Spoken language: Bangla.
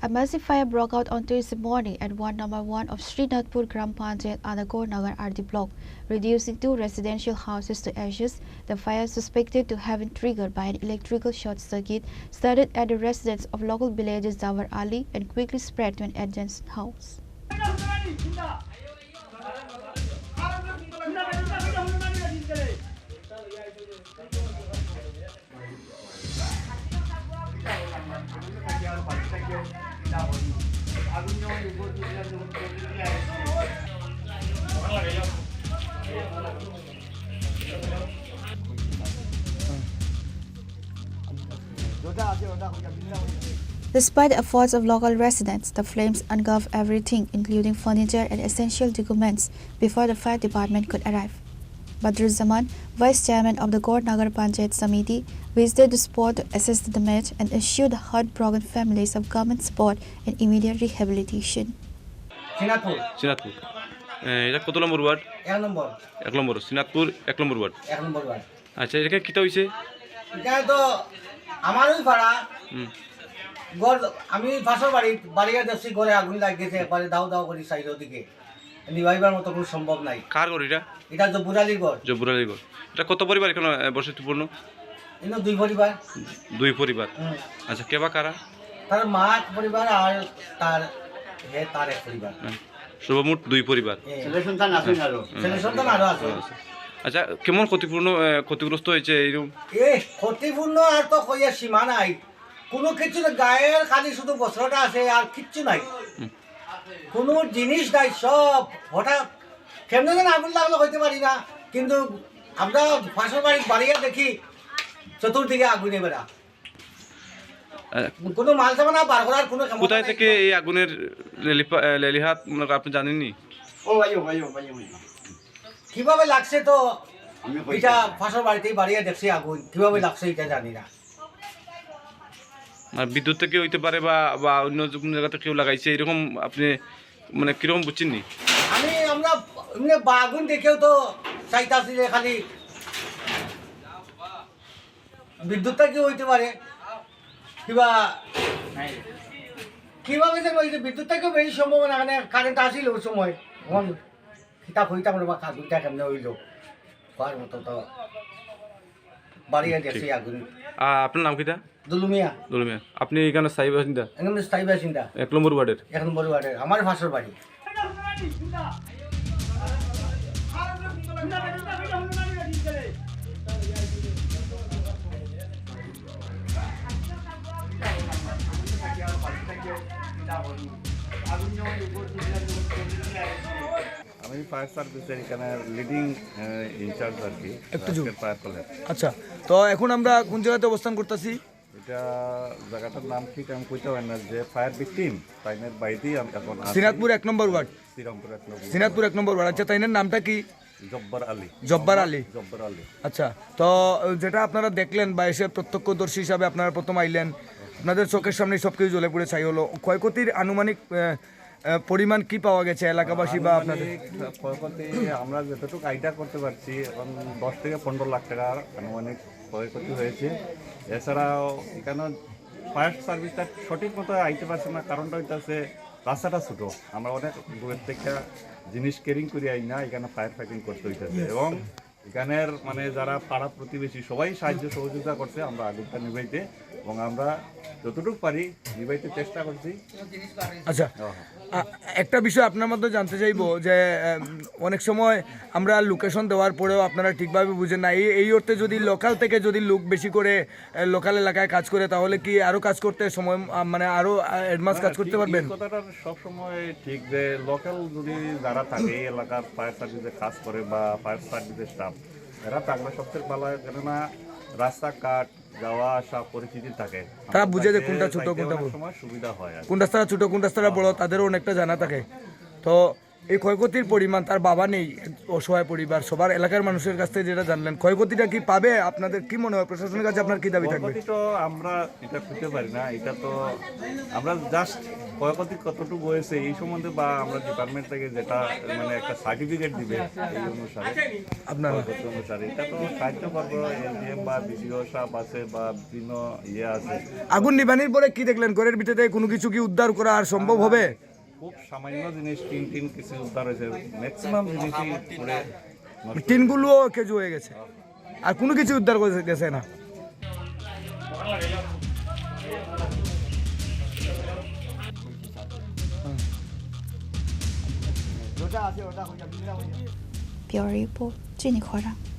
A massive fire broke out on Tuesday morning at Ward Number 1 of Srinathpur Gram Panchayat Anagar Nagar RD block, reducing two residential houses to ashes. The fire, suspected to have been triggered by an electrical short circuit, started at the residence of local villagers Zawar Ali and quickly spread to an adjacent house. Despite the efforts of local residents, the flames engulfed everything, including furniture and essential documents, before the fire department could arrive. Badrul Zaman, vice chairman of the Gaur Nagar Panchayat Samiti, visited the spot to assess the damage and assured the heartbroken families of government support and immediate rehabilitation. সিনাতপুর এটা কত নম্বর ওয়ার্ড? এক নম্বর সিনাতপুর এক নম্বর ওয়ার্ড। আচ্ছা, এটা কিটা হইছে? এটা তো আমারই ভাড়া ঘর, আমি পাশের বাড়িয়ে দেখছি ঘরে আগুন লাগিয়েছে, একবারে দাও দাও করি সাইডের দিকে, নিভাইবার মতো কোনো সম্ভব নাই। কার ঘর এটা? এটা জব্বুরালির ঘর। জব্বুরালির ঘর। এটা কত পরিবার এখানে বসতিপূর্ণ? এখানে দুই পরিবার। দুই পরিবার। আচ্ছা, কেবা কারা? তার মা এক পরিবার আর তার এক পরিবার। সর্বমোট দুই পরিবার। ছেলে সন্তান আরো আছে। আচ্ছা, কেমন ক্ষতিগ্রস্ত হয়েছে এইরকম? ক্ষতিপূর্ণ আর তো কইয়া সীমা নাই, কোনো কিছু গায়ের খালি শুধু বস্ত্রটা আছে আর কিচ্ছু নাই, কোনো জিনিস নাই। সব হঠাৎ কেমন যেন আগুন লাগলো হইতে পারি না, কিন্তু আমরা পাশের বাড়িয়ে দেখি চতুর্দিকে আগুনে বেড়া, কোনো মাল সামান বার করার কোনো। কোথায় থেকে এই আগুনের লেলিহাত আপনি জানেননি? কিভাবে লাগছে তো এটা পাশের বাড়িতেই বাড়িয়ে দেখছি আগুন, কিভাবে লাগছে এটা জানি না। আর বিদ্যুৎ থেকে হইতে পারে বা অন্য কোনো জায়গাতে কেউ লাগাইছে এরকম আপনি মানে কিরকম বুঝছেন নি? আমরা আগুন দেখেও তো চাইতাছি যে খালি বিদ্যুৎ থেকে হইতে পারে, কিভাবে যেন ওই যে বিদ্যুৎ থেকেও বেশি সম্ভাবনা, মানে কারেন্ট আসিল ওই সময় কিতাব হইতাম বা আগুনটা কেমনে হইল হওয়ার মতো তো বাড়িয়ে দেখছি আগুন। আপনার নাম কিটা? দুলুমিয়া। আপনি এখানে স্থায়ী বাসিন্দা? স্থায়ী বাসিন্দা, 1 নম্বর ওয়ার্ডের। 1 নম্বর ওয়ার্ডের আমার ভাষার বাড়ি। আমি ফায়ার সার্ভিসের এখানে লিডিং ইনচার্জ আর কি, ফায়ার কলেজ। আচ্ছা, তো এখন আমরা কোন জায়গাতে অবস্থান করতেছি? এটা জায়গাটার নাম ঠিক আমি কইতে পারি না, যে ফায়ার ভিকটিম তাইনের বাড়িতেই এখন সিনাতপুর 1 নম্বর ওয়ার্ড। সিনাতপুর 1 নম্বর ওয়ার্ড। আচ্ছা, তাইনের নামটা কি? জব্বার আলী। আচ্ছা, তো যেটা আপনারা দেখলেন বা এসে প্রত্যক্ষদর্শী হিসাবে আপনারা প্রথম আইলেন, আপনাদের চোখের সামনে সব কিছু জ্বলে পুড়ে ছাই হলো, ক্ষয়ক্ষতির আনুমানিক পরিমাণ কি পাওয়া গেছে এলাকাবাসী বা আপনাদের? ক্ষয়ক্ষতি আমরা যতটুকু আইডিয়া করতে পারছি এখন 10 থেকে 15 লাখ টাকার আনুমানিক ক্ষয়ক্ষতি হয়েছে। এছাড়াও এখানে ফায়ার সার্ভিসটা সঠিক মতো আইতে পারছে না, কারণটা হইতেছে রাস্তাটা ছোটো, আমরা অনেক দূরের থেকে জিনিস ক্যারিং করে আই না, এখানে ফায়ার ফাইটিং করতে হইতেছে। এবং এখানের মানে যারা পাড়া প্রতিবেশী সবাই সাহায্য সহযোগিতা করছে আমরা আগুনটা নিভাইতে, এবং আমরা যতটুকু পারি নিভাইতে চেষ্টা করছি। আচ্ছা, একটা বিষয় আপনার মধ্যে জানতে চাইবো যে অনেক সময় আমরা লোকেশন দেওয়ার পরেও আপনারা ঠিকভাবে বুঝেন না, এই অর্থে যদি লোকাল থেকে যদি লোক বেশি করে লোকাল এলাকায় কাজ করে তাহলে কি আরও কাজ করতে সময় মানে আরও অ্যাডভান্স কাজ করতে পারবেন? কথাটা সবসময় ঠিক যে লোকাল যদি যারা থাকে এই এলাকার ফায়ার সার্ভিসে কাজ করে বা ফায়ার সার্ভিসের স্টাফ এরা থাকলে সবচেয়ে ভালো হয়, কেননা রাস্তাঘাট যাওয়া আসা পরিস্থিতি থাকে, তারা বুঝে যে কোনটা ছোট কোনটা বড়, সময় সুবিধা হয়, কোন রাস্তাটা ছোট কোন রাস্তাটা বড় তাদেরও অনেকটা জানা থাকে। তো এই ক্ষয়ক্ষতির পরিমাণ, তার বাবা নেই, অসহায় পরিবার, সবার এলাকার মানুষের কাছ থেকে যেটা জানলেন, ক্ষয়ক্ষতিটা কি পাবে? আপনাদের কি মনে হয়, প্রশাসনের কাছে আপনার কি দাবি থাকবে? ক্ষয়ক্ষতি তো আমরা এটা করতে পারি না, এটা তো আমরা জাস্ট ক্ষয়ক্ষতি কতটুকু হয়েছে এই সম্বন্ধে বা আমরা ডিপার্টমেন্ট থেকে যেটা মানে একটা সার্টিফিকেট দিবে এই অনুসারে আপনারা ক্ষয়ক্ষতি অনুসারে এটা তো সাহায্য করবো। এলডিএম বা বিসিও সাহেব আছে বা বিভিন্ন আছে। আগুন নিবানির পরে কি দেখলেন? ঘরের ভিতরে থেকে কোনো কিছু কি উদ্ধার করা আর সম্ভব হবে? খুব সামান্য জিনিস, টিন কিছু উদ্ধার হয়েছে, ম্যাক্সিমাম জিনিসই পুরে টিনগুলোও কেজু হয়ে গেছে, আর কোনো কিছু উদ্ধার করে গেছে না। Pure Report 最你夸张。